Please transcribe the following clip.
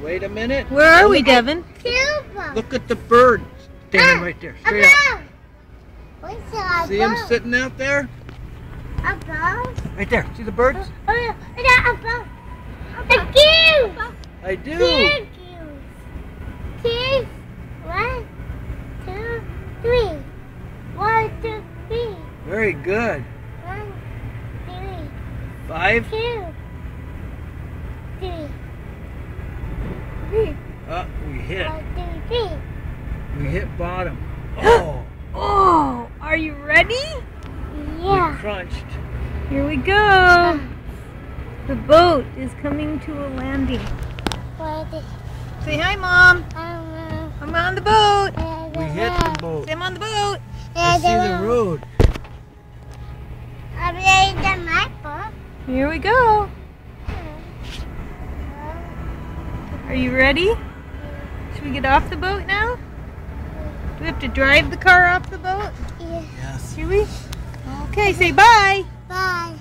Wait a minute. Where are we, Devin? Cuba. Look at the bird standing right there, straight up. What's See him sitting out there? A boat? Right there. See the birds? Oh, yeah, a boat. The goose. I do. Goose. Goose. 1, 2, 3. 1, 2, 3. Very good. 1, 3. 5. 2, 3. 3. We hit. 1, 2, 3. We hit bottom. Oh. Oh, are you ready? Yeah. We crunched. Here we go. The boat is coming to a landing. Say hi, Mom. I'm on the boat. We hit the boat. Say I'm on the boat. I see the road. I'm ready to my boat. Here we go. Are you ready? Should we get off the boat now? Do we have to drive the car off the boat? Yeah. Yes. Should we? Okay, say bye. Bye.